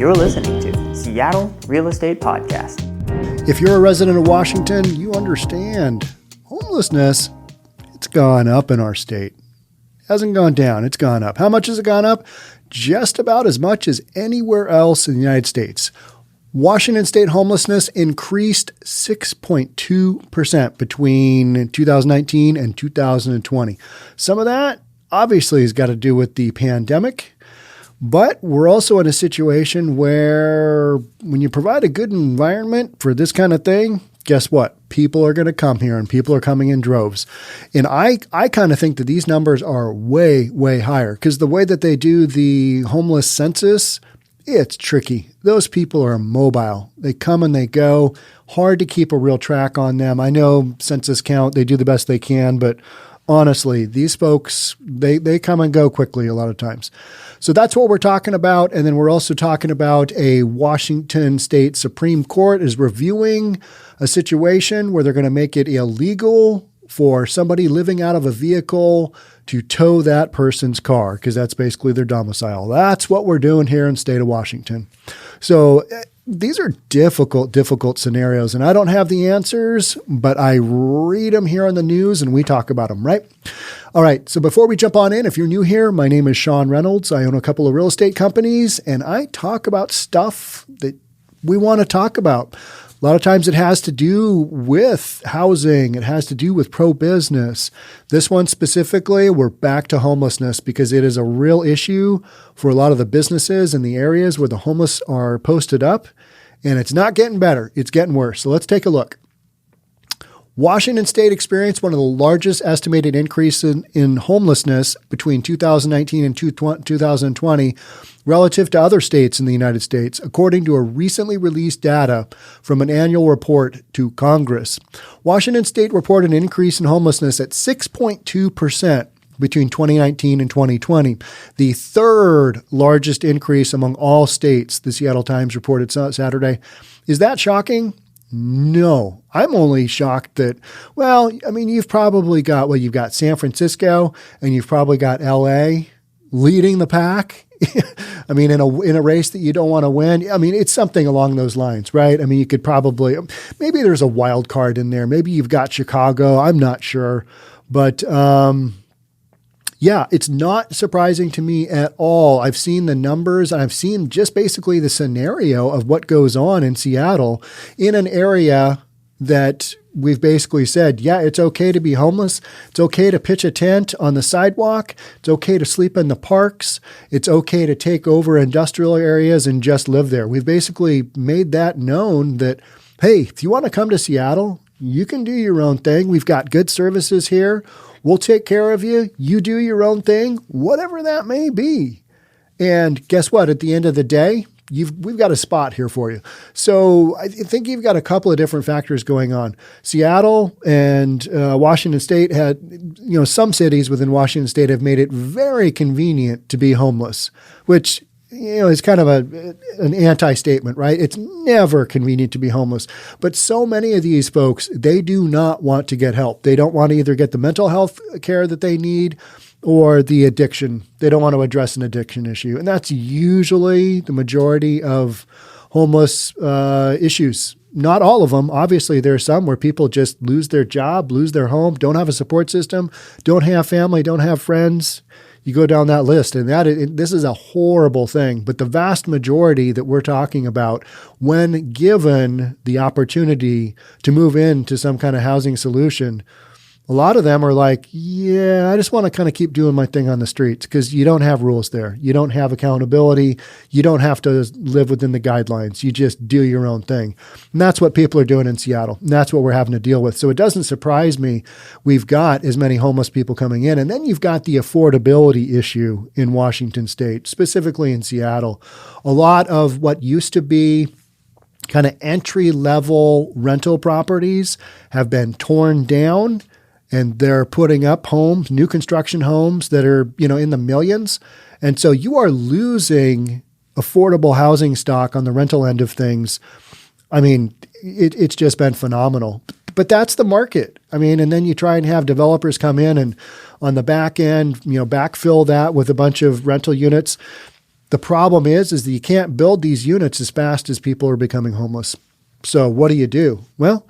You're listening to Seattle Real Estate Podcast. If you're a resident of Washington, you understand homelessness, it's gone up in our state. It hasn't gone down, it's gone up. How much has it gone up? Just about as much as anywhere else in the United States. Washington state homelessness increased 6.2% between 2019 and 2020. Some of that obviously has got to do with the pandemic, but we're also in a situation where when you provide a good environment for this kind of thing, guess what? People are going to come here and people are coming in droves. And I kind of think that these numbers are way, way higher because the way that they do the homeless census, it's tricky. Those people are mobile. They come and they go. Hard to keep a real track on them. I know census count, they do the best they can, but honestly, these folks, they come and go quickly a lot of times. So that's what we're talking about. And then we're also talking about a Washington State Supreme Court is reviewing a situation where they're going to make it illegal for somebody living out of a vehicle to tow that person's car because that's basically their domicile. That's what we're doing here in the state of Washington. So these are difficult scenarios, and I don't have the answers, but I read them here on the news and we talk about them, right? All right. So before we jump on in, if you're new here, my name is Sean Reynolds. I own a couple of real estate companies and I talk about stuff that we want to talk about. A lot of times it has to do with housing. It has to do with pro-business. This one specifically, we're back to homelessness because it is a real issue for a lot of the businesses in the areas where the homeless are posted up. And it's not getting better. It's getting worse. So let's take a look. Washington State experienced one of the largest estimated increases in homelessness between 2019 and 2020 relative to other states in the United States, according to a recently released data from an annual report to Congress. Washington State reported an increase in homelessness at 6.2% between 2019 and 2020, the third largest increase among all states, the Seattle Times reported Saturday. Is that shocking? No, I'm only shocked that, you've probably got, you've got San Francisco and you've probably got LA leading the pack. In a race that you don't want to win. It's something along those lines, right? You could probably, maybe there's a wild card in there. Maybe you've got Chicago. I'm not sure, but, it's not surprising to me at all. I've seen the numbers and I've seen just basically the scenario of what goes on in Seattle in an area that we've basically said, it's okay to be homeless. It's okay to pitch a tent on the sidewalk. It's okay to sleep in the parks. It's okay to take over industrial areas and just live there. We've basically made that known that, hey, if you want to come to Seattle, you can do your own thing. We've got good services here. We'll take care of you. You do your own thing, whatever that may be. And guess what? At the end of the day, we've got a spot here for you. So I think you've got a couple of different factors going on. Seattle and Washington State had, some cities within Washington State have made it very convenient to be homeless, which is kind of an anti-statement, right? It's never convenient to be homeless. But so many of these folks, they do not want to get help. They don't want to either get the mental health care that they need or the addiction. They don't want to address an addiction issue. And that's usually the majority of homeless issues. Not all of them. Obviously, there are some where people just lose their job, lose their home, don't have a support system, don't have family, don't have friends. You go down that list, and this is a horrible thing. But the vast majority that we're talking about, when given the opportunity to move into some kind of housing solution, a lot of them are like, I just want to kind of keep doing my thing on the streets because you don't have rules there. You don't have accountability. You don't have to live within the guidelines. You just do your own thing. And that's what people are doing in Seattle. And that's what we're having to deal with. So it doesn't surprise me we've got as many homeless people coming in. And then you've got the affordability issue in Washington State, specifically in Seattle. A lot of what used to be kind of entry-level rental properties have been torn down. And they're putting up homes, new construction homes that are, in the millions. And so you are losing affordable housing stock on the rental end of things. It's just been phenomenal. But that's the market. And then you try and have developers come in and on the back end, backfill that with a bunch of rental units. The problem is that you can't build these units as fast as people are becoming homeless. So what do? Well,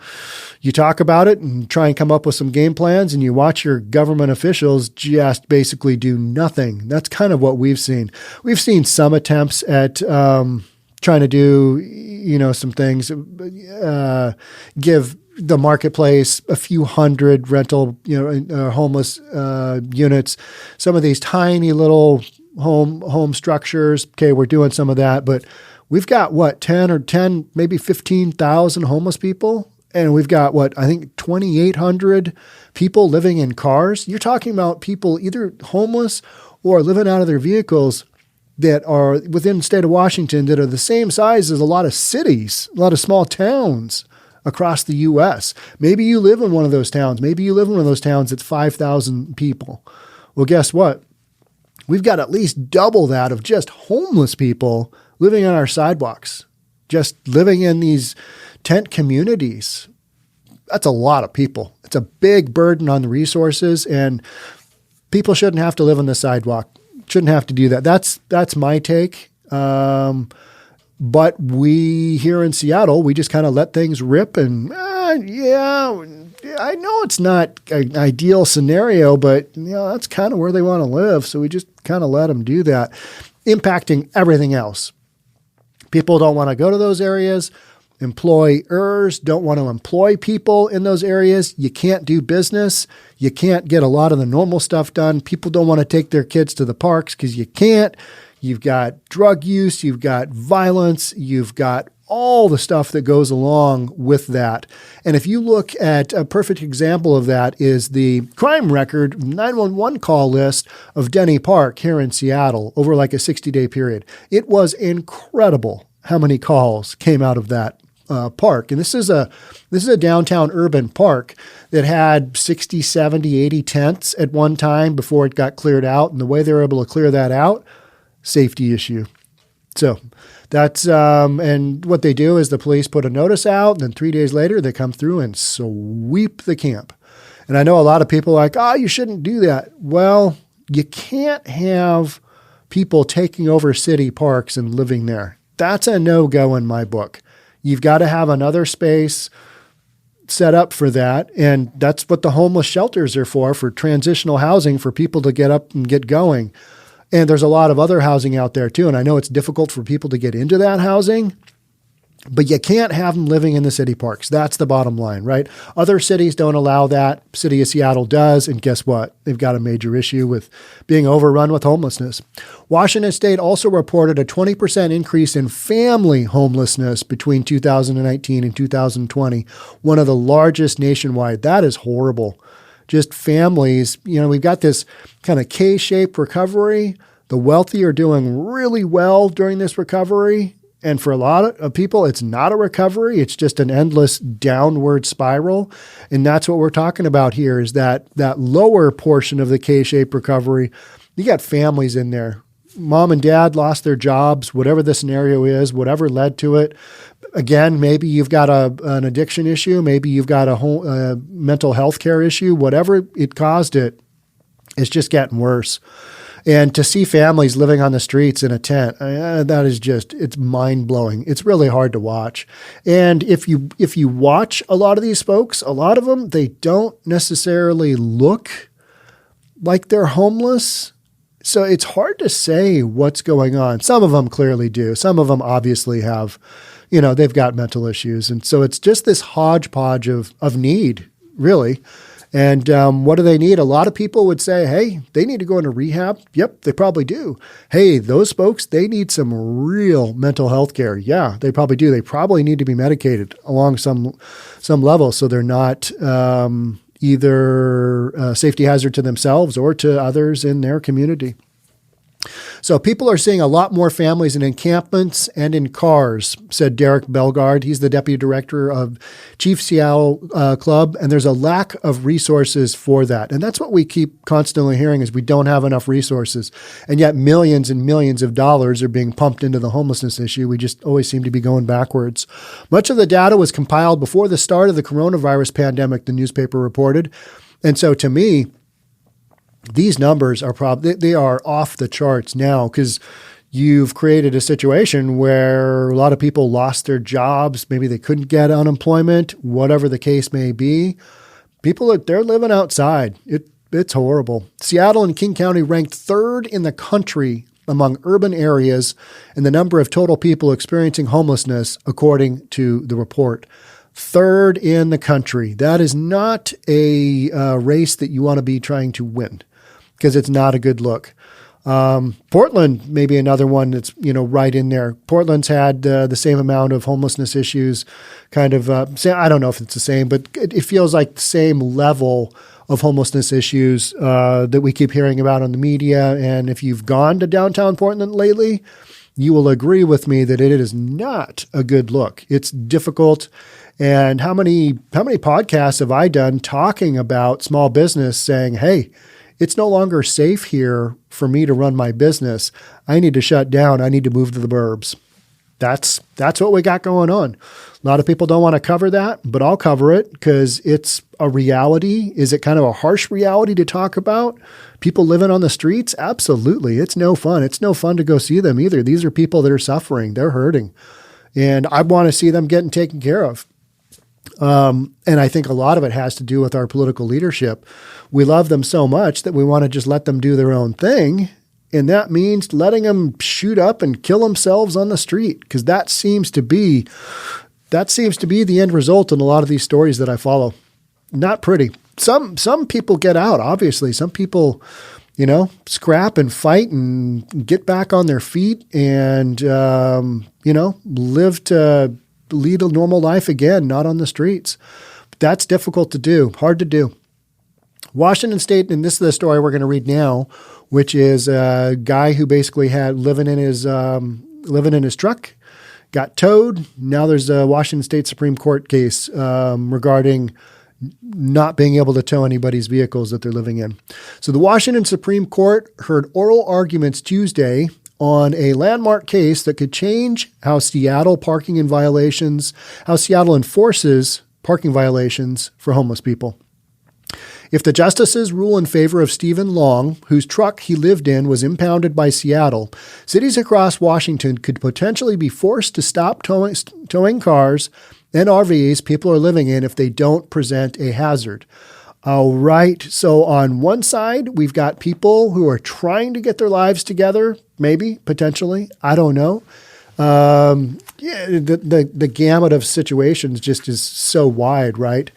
you talk about it and try and come up with some game plans, and you watch your government officials just basically do nothing. That's kind of what we've seen. We've seen some attempts at trying to do, some things, give the marketplace a few hundred rental, homeless units, some of these tiny little home structures. Okay, we're doing some of that, but we've got 10, maybe 15,000 homeless people, and we've got 2,800 people living in cars. You're talking about people either homeless or living out of their vehicles that are within the state of Washington that are the same size as a lot of cities, a lot of small towns across the U.S. Maybe you live in one of those towns. Maybe you live in one of those towns that's 5,000 people. Well, guess what? We've got at least double that of just homeless people living on our sidewalks, just living in these tent communities. That's a lot of people. It's a big burden on the resources, and people shouldn't have to live on the sidewalk. Shouldn't have to do that. That's my take. But we here in Seattle, we just kind of let things rip, and I know it's not an ideal scenario, but that's kind of where they want to live. So we just kind of let them do that, impacting everything else. People don't want to go to those areas. Employers don't want to employ people in those areas. You can't do business. You can't get a lot of the normal stuff done. People don't want to take their kids to the parks because you can't. You've got drug use, you've got violence, you've got all the stuff that goes along with that. And if you look at a perfect example of that is the crime record 911 call list of Denny Park here in Seattle over like a 60-day period. It was incredible how many calls came out of that park. And this is a downtown urban park that had 60, 70, 80 tents at one time before it got cleared out. And the way they were able to clear that out, safety issue. So that's, and what they do is the police put a notice out, and then 3 days later they come through and sweep the camp. And I know a lot of people are like, you shouldn't do that. Well, you can't have people taking over city parks and living there. That's a no-go in my book. You've got to have another space set up for that. And that's what the homeless shelters are for transitional housing, for people to get up and get going. And there's a lot of other housing out there too. And I know it's difficult for people to get into that housing, but you can't have them living in the city parks. That's the bottom line, right? Other cities don't allow that. City of Seattle does. And guess what? They've got a major issue with being overrun with homelessness. Washington State also reported a 20% increase in family homelessness between 2019 and 2020, one of the largest nationwide. That is horrible. Just families, we've got this kind of K-shaped recovery. The wealthy are doing really well during this recovery. And for a lot of people, it's not a recovery. It's just an endless downward spiral. And that's what we're talking about here is that lower portion of the K-shaped recovery. You got families in there. Mom and dad lost their jobs, whatever the scenario is, whatever led to it. Again, maybe you've got an addiction issue. Maybe you've got a mental health care issue. Whatever it caused it's just getting worse. And to see families living on the streets in a tent, that is it's mind-blowing. It's really hard to watch. And if you watch a lot of these folks, a lot of them, they don't necessarily look like they're homeless. So it's hard to say what's going on. Some of them clearly do. Some of them obviously have, they've got mental issues. And so it's just this hodgepodge of need, really. And what do they need? A lot of people would say, hey, they need to go into rehab. Yep, they probably do. Hey, those folks, they need some real mental health care. Yeah, they probably do. They probably need to be medicated along some level so they're not either a safety hazard to themselves or to others in their community. So people are seeing a lot more families in encampments and in cars, said Derek Belgard. He's the deputy director of Chief Seattle Club, and there's a lack of resources for that. And that's what we keep constantly hearing is we don't have enough resources. And yet millions and millions of dollars are being pumped into the homelessness issue. We just always seem to be going backwards. Much of the data was compiled before the start of the coronavirus pandemic, the newspaper reported. And so to me, these numbers are they are off the charts now because, you've created a situation where a lot of people lost their jobs. Maybe they couldn't get unemployment, whatever the case may be. People, they're living outside. It's horrible. Seattle and King County ranked third in the country among urban areas in the number of total people experiencing homelessness, according to the report. Third in the country. That is not a race that you want to be trying to win, because it's not a good look. Portland may be another one that's, right in there. Portland's had the same amount of homelessness issues, kind of, I don't know if it's the same, but it feels like the same level of homelessness issues that we keep hearing about on the media. And if you've gone to downtown Portland lately, you will agree with me that it is not a good look. It's difficult. And how many podcasts have I done talking about small business saying, hey, it's no longer safe here for me to run my business. I need to shut down. I need to move to the burbs. That's what we got going on. A lot of people don't want to cover that, but I'll cover it because it's a reality. Is it kind of a harsh reality to talk about? People living on the streets? Absolutely. It's no fun. It's no fun to go see them either. These are people that are suffering. They're hurting. And I want to see them getting taken care of. And I think a lot of it has to do with our political leadership. We love them so much that we want to just let them do their own thing. And that means letting them shoot up and kill themselves on the street, because that seems to be the end result in a lot of these stories that I follow. Not pretty. Some people get out, obviously. Some people, scrap and fight and get back on their feet and, live to lead a normal life again, not on the streets. But that's difficult to do, hard to do. Washington State, and this is the story we're going to read now, which is a guy who basically had living in his truck, got towed. Now there's a Washington State Supreme Court case regarding not being able to tow anybody's vehicles that they're living in. So the Washington Supreme Court heard oral arguments Tuesday on a landmark case that could change how Seattle enforces parking violations for homeless people. If the justices rule in favor of Stephen Long, whose truck he lived in was impounded by Seattle, cities across Washington could potentially be forced to stop towing cars and RVs people are living in if they don't present a hazard. All right. So on one side, we've got people who are trying to get their lives together, maybe, potentially. I don't know. The gamut of situations just is so wide, right?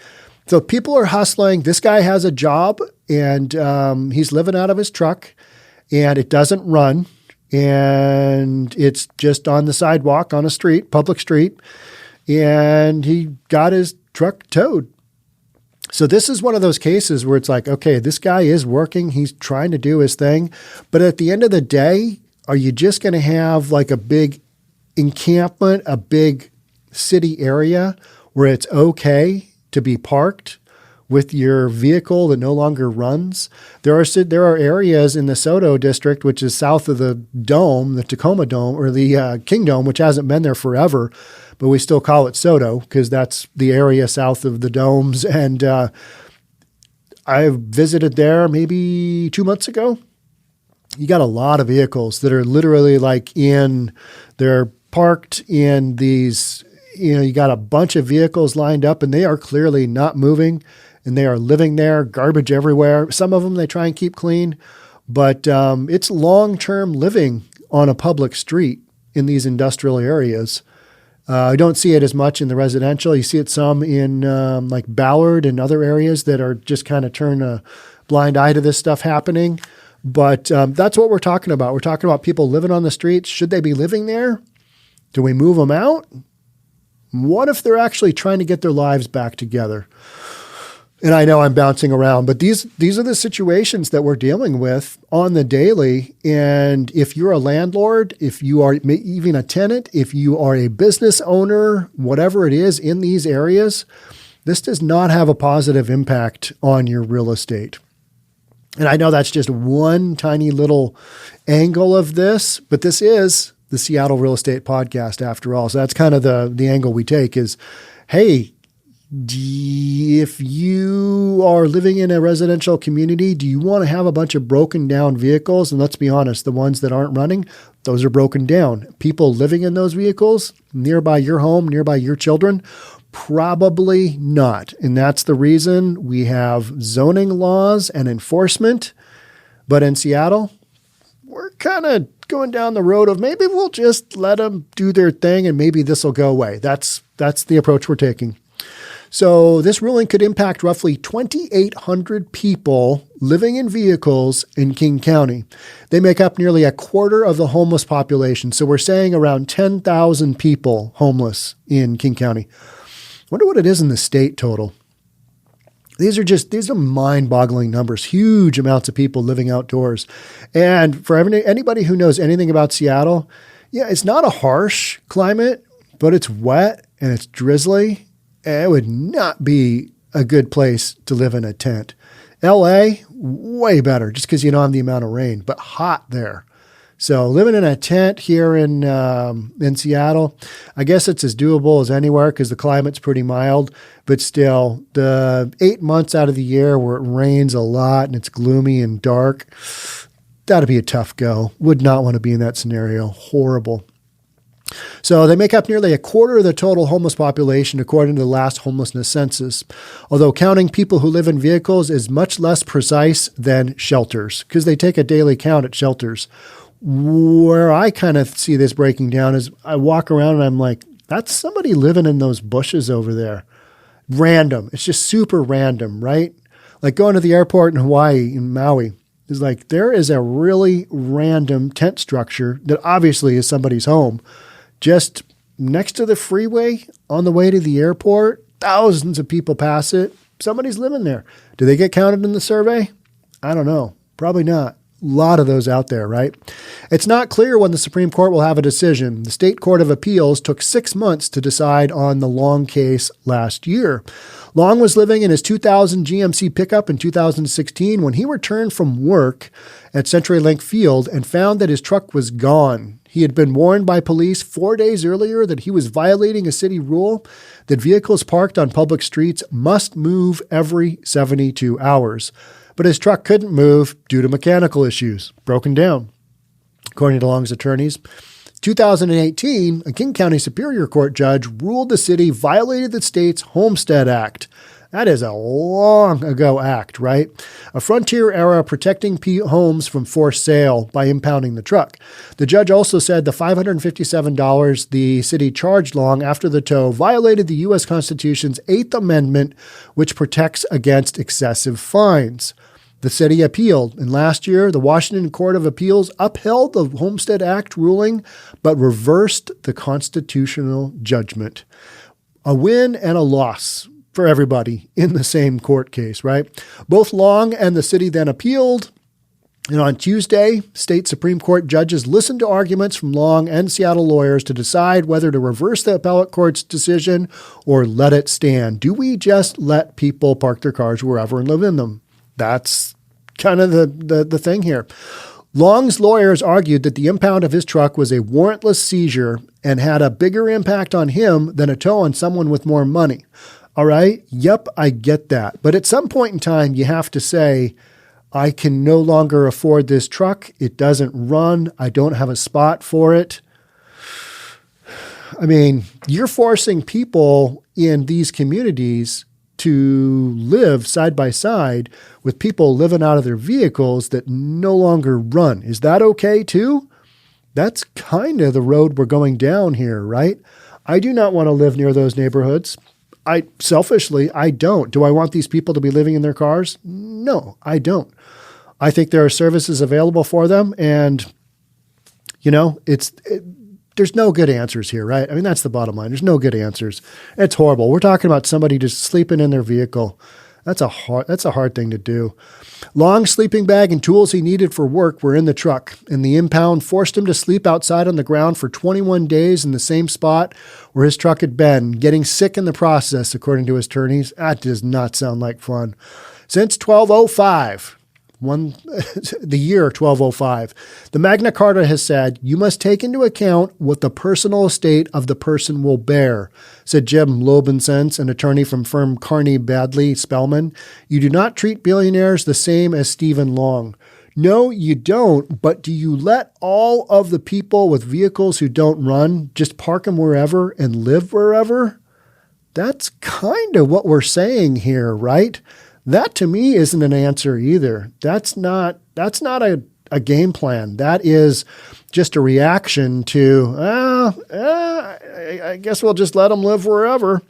So people are hustling. This guy has a job, and he's living out of his truck, and it doesn't run, and it's just on the sidewalk on a street, public street, and he got his truck towed. So this is one of those cases where it's like, okay, this guy is working. He's trying to do his thing. But at the end of the day, are you just going to have like a big encampment, a big city area where it's okay to be parked with your vehicle that no longer runs? There are areas in the Soto district, which is south of the Dome, the Tacoma Dome, or the King Dome, which hasn't been there forever, but we still call it Soto because that's the area south of the domes. And I visited there maybe 2 months ago. You got a lot of vehicles that are literally they're parked in these, you got a bunch of vehicles lined up and they are clearly not moving and they are living there, garbage everywhere. Some of them they try and keep clean, but it's long-term living on a public street in these industrial areas. I don't see it as much in the residential. You see it some in like Ballard and other areas that are just kind of turn a blind eye to this stuff happening. But that's what we're talking about. We're talking about people living on the streets. Should they be living there? Do we move them out? What if they're actually trying to get their lives back together? And I know I'm bouncing around, but these are the situations that we're dealing with on the daily. And if you're a landlord, if you are even a tenant, if you are a business owner, whatever it is in these areas, this does not have a positive impact on your real estate. And I know that's just one tiny little angle of this, but this is the Seattle Real Estate Podcast after all. So that's kind of the angle we take is, hey, If you are living in a residential community, do you want to have a bunch of broken down vehicles? And let's be honest, the ones that aren't running, those are broken down. People living in those vehicles nearby your home, nearby your children, probably not. And that's the reason we have zoning laws and enforcement. But in Seattle, we're kind of going down the road of maybe we'll just let them do their thing and maybe this will go away. That's the approach we're taking. So this ruling could impact roughly 2,800 people living in vehicles in King County. They make up nearly a quarter of the homeless population. So we're saying around 10,000 people homeless in King County. Wonder what it is in the state total. These are mind-boggling numbers, huge amounts of people living outdoors. And for anybody who knows anything about Seattle, yeah, it's not a harsh climate, but it's wet and it's drizzly. It would not be a good place to live in a tent. LA, way better, just because you don't have the amount of rain, but hot there. So living in a tent here in Seattle, I guess it's as doable as anywhere because the climate's pretty mild. But still, the 8 months out of the year where it rains a lot and it's gloomy and dark, that'd be a tough go. Would not want to be in that scenario. Horrible. So they make up nearly a quarter of the total homeless population, according to the last homelessness census, although counting people who live in vehicles is much less precise than shelters because they take a daily count at shelters. Where I kind of see this breaking down is I walk around and I'm like, that's somebody living in those bushes over there. Random. It's just super random, right? Like going to the airport in Hawaii, in Maui, is like there is a really random tent structure that obviously is somebody's home. Just next to the freeway on the way to the airport, thousands of people pass it. Somebody's living there. Do they get counted in the survey? I don't know. Probably not. A lot of those out there, right? It's not clear when the Supreme Court will have a decision. The State Court of Appeals took 6 months to decide on the Long case last year. Long was living in his 2000 GMC pickup in 2016 when he returned from work at CenturyLink Field and found that his truck was gone. He had been warned by police 4 days earlier that he was violating a city rule that vehicles parked on public streets must move every 72 hours. But his truck couldn't move due to mechanical issues, broken down. According to Long's attorneys, 2018, a King County Superior Court judge ruled the city violated the state's Homestead Act. That is a long ago act, right? A frontier era protecting homes from forced sale by impounding the truck. The judge also said the $557 the city charged Long after the tow violated the U.S. Constitution's 8th Amendment, which protects against excessive fines. The city appealed, and last year, the Washington Court of Appeals upheld the Homestead Act ruling, but reversed the constitutional judgment. A win and a loss for everybody in the same court case, right? Both Long and the city then appealed. And on Tuesday, state Supreme Court judges listened to arguments from Long and Seattle lawyers to decide whether to reverse the appellate court's decision or let it stand. Do we just let people park their cars wherever and live in them? That's kind of the thing here. Long's lawyers argued that the impound of his truck was a warrantless seizure and had a bigger impact on him than a tow on someone with more money. All right? Yep, I get that. But at some point in time, you have to say, I can no longer afford this truck. It doesn't run. I don't have a spot for it. I mean, you're forcing people in these communities to live side by side with people living out of their vehicles that no longer run. Is that okay too? That's kind of the road we're going down here, right? I do not want to live near those neighborhoods. Selfishly, I don't. Do I want these people to be living in their cars? No, I don't. I think there are services available for them. And, there's no good answers here, right? I mean, that's the bottom line. There's no good answers. It's horrible. We're talking about somebody just sleeping in their vehicle. That's a hard thing to do. Long's sleeping bag and tools he needed for work were in the truck, and the impound forced him to sleep outside on the ground for 21 days in the same spot where his truck had been, getting sick in the process, according to his attorneys. That does not sound like fun. Since 1205, the year 1205. The Magna Carta has said, you must take into account what the personal estate of the person will bear, said Jim Lobensense, an attorney from firm Carney Badley Spellman. You do not treat billionaires the same as Stephen Long. No, you don't, but do you let all of the people with vehicles who don't run just park them wherever and live wherever? That's kind of what we're saying here, right? That to me isn't an answer either. That's not a game plan. That is just a reaction to, I guess we'll just let them live wherever.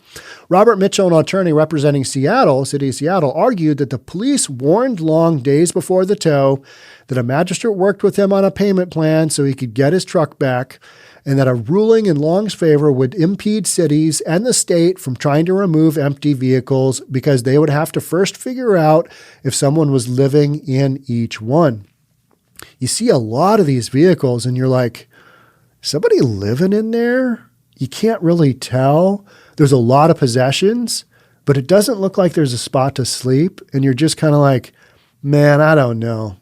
Robert Mitchell, an attorney representing Seattle, City of Seattle, argued that the police warned Long days before the tow, that a magistrate worked with him on a payment plan so he could get his truck back, and that a ruling in Long's favor would impede cities and the state from trying to remove empty vehicles because they would have to first figure out if someone was living in each one. You see a lot of these vehicles and you're like, somebody living in there? You can't really tell. There's a lot of possessions, but it doesn't look like there's a spot to sleep. And you're just kind of like, man, I don't know.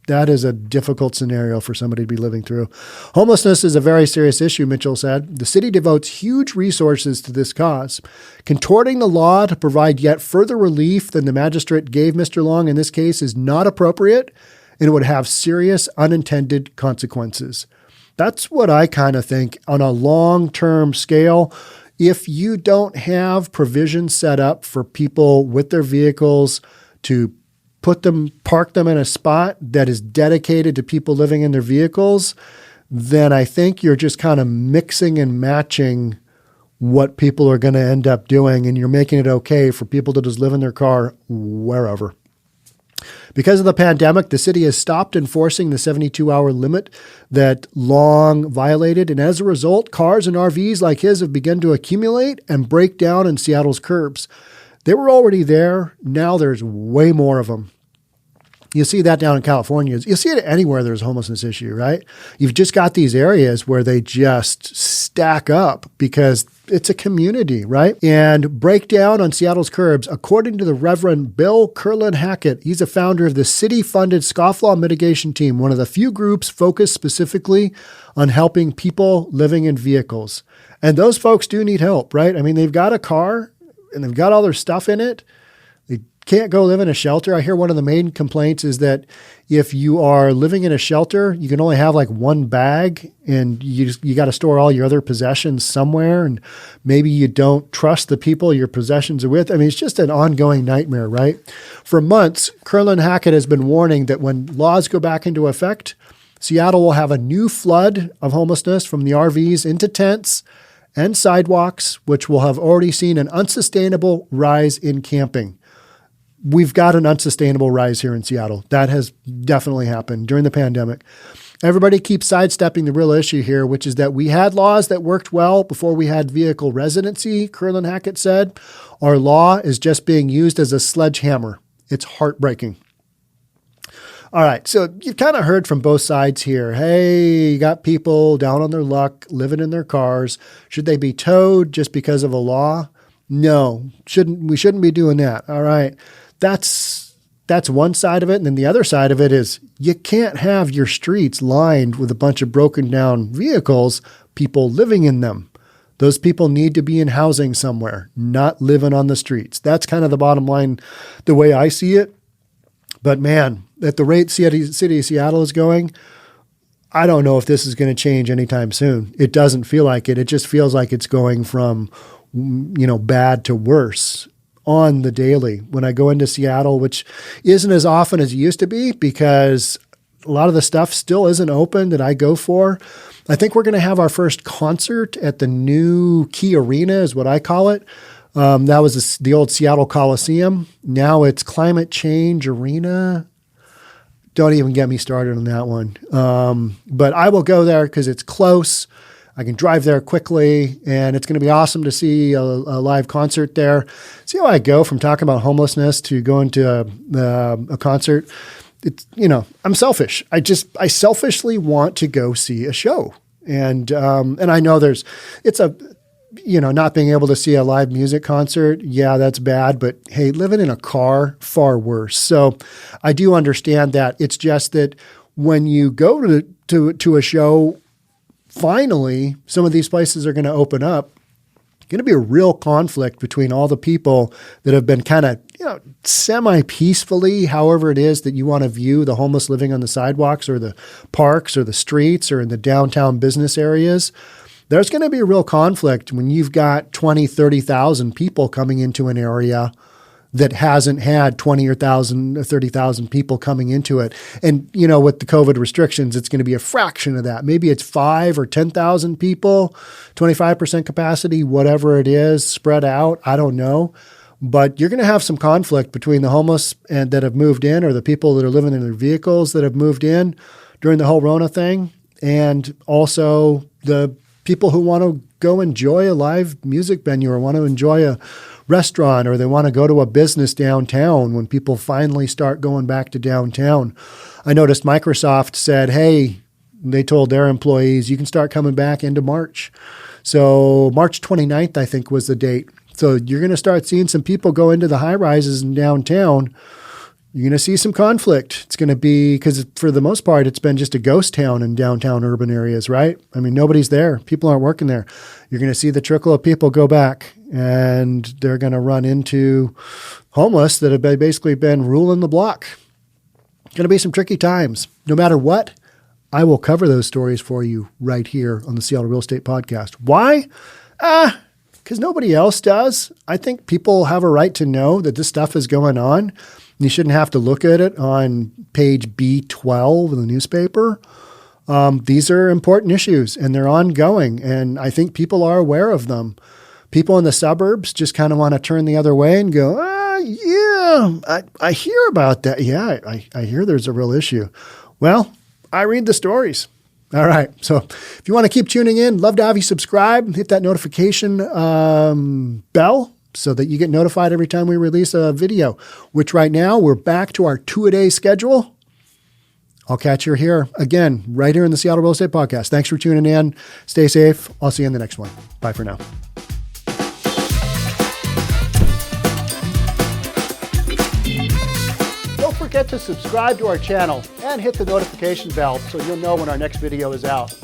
That is a difficult scenario for somebody to be living through. Homelessness is a very serious issue, Mitchell said. The city devotes huge resources to this cause. Contorting the law to provide yet further relief than the magistrate gave Mr. Long in this case is not appropriate, and it would have serious unintended consequences. That's what I kind of think on a long-term scale. If you don't have provisions set up for people with their vehicles to park them in a spot that is dedicated to people living in their vehicles, then I think you're just kind of mixing and matching what people are going to end up doing, and you're making it okay for people to just live in their car wherever. Because of the pandemic, the city has stopped enforcing the 72-hour limit that Long violated, and as a result, cars and RVs like his have begun to accumulate and break down in Seattle's curbs. They were already there. Now there's way more of them. You see that down in California. You see it anywhere there's a homelessness issue, right? You've just got these areas where they just stack up because it's a community, right? And breakdown on Seattle's curbs, according to the Reverend Bill Kline Hackett. He's a founder of the city-funded scofflaw mitigation team, one of the few groups focused specifically on helping people living in vehicles. And those folks do need help, right? I mean, they've got a car and they've got all their stuff in it. They can't go live in a shelter. I hear one of the main complaints is that if you are living in a shelter, you can only have like one bag and you got to store all your other possessions somewhere. And maybe you don't trust the people your possessions are with. I mean, it's just an ongoing nightmare, right? For months, Kline Hackett has been warning that when laws go back into effect, Seattle will have a new flood of homelessness from the RVs into tents and sidewalks, which will have already seen an unsustainable rise in camping. We've got an unsustainable rise here in Seattle. That has definitely happened during the pandemic. Everybody keeps sidestepping the real issue here, which is that we had laws that worked well before we had vehicle residency, Kline Hackett said. Our law is just being used as a sledgehammer. It's heartbreaking. All right, so you've kind of heard from both sides here. Hey, you got people down on their luck, living in their cars. Should they be towed just because of a law? No, we shouldn't be doing that. All right, that's one side of it. And then the other side of it is you can't have your streets lined with a bunch of broken down vehicles, people living in them. Those people need to be in housing somewhere, not living on the streets. That's kind of the bottom line, the way I see it. But man, at the rate City of Seattle is going, I don't know if this is going to change anytime soon. It doesn't feel like it. It just feels like it's going from, bad to worse on the daily. When I go into Seattle, which isn't as often as it used to be because a lot of the stuff still isn't open that I go for. I think we're going to have our first concert at the new Key Arena is what I call it. That was the old Seattle Coliseum. Now it's Climate Change Arena. Don't even get me started on that one. But I will go there because it's close. I can drive there quickly, and it's going to be awesome to see a live concert there. See how I go from talking about homelessness to going to a concert. It's, I'm selfish. I selfishly want to go see a show. And I know not being able to see a live music concert, yeah, that's bad. But hey, living in a car, far worse. So I do understand that. It's just that when you go to a show, finally, some of these places are going to open up. Going to be a real conflict between all the people that have been kind of, semi-peacefully, however it is that you want to view the homeless living on the sidewalks or the parks or the streets or in the downtown business areas. There's going to be a real conflict when you've got 20, 30,000 people coming into an area that hasn't had 20 or 30,000 people coming into it. And, with the COVID restrictions, it's going to be a fraction of that. Maybe it's 5 or 10,000 people, 25% capacity, whatever it is, spread out. I don't know. But you're going to have some conflict between the homeless and that have moved in, or the people that are living in their vehicles that have moved in during the whole Rona thing, and also the people who want to go enjoy a live music venue or want to enjoy a restaurant, or they want to go to a business downtown when people finally start going back to downtown. I noticed Microsoft said, hey, they told their employees, you can start coming back into March. So March 29th, I think, was the date. So you're going to start seeing some people go into the high rises in downtown. You're going to see some conflict. It's going to be, because for the most part, it's been just a ghost town in downtown urban areas, right? I mean, nobody's there. People aren't working there. You're going to see the trickle of people go back, and they're going to run into homeless that have basically been ruling the block. Going to be some tricky times. No matter what, I will cover those stories for you right here on the Seattle Real Estate Podcast. Why? Because nobody else does. I think people have a right to know that this stuff is going on. You shouldn't have to look at it on page B12 in the newspaper. These are important issues, and they're ongoing, and I think people are aware of them. People in the suburbs just kind of want to turn the other way and go, I hear about that. Yeah, I hear there's a real issue. Well, I read the stories. All right. So if you want to keep tuning in, love to have you subscribe, hit that notification bell so that you get notified every time we release a video, which right now we're back to our 2-a-day schedule. I'll catch you here again, right here in the Seattle Real Estate Podcast. Thanks for tuning in. Stay safe. I'll see you in the next one. Bye for now. Don't forget to subscribe to our channel and hit the notification bell so you'll know when our next video is out.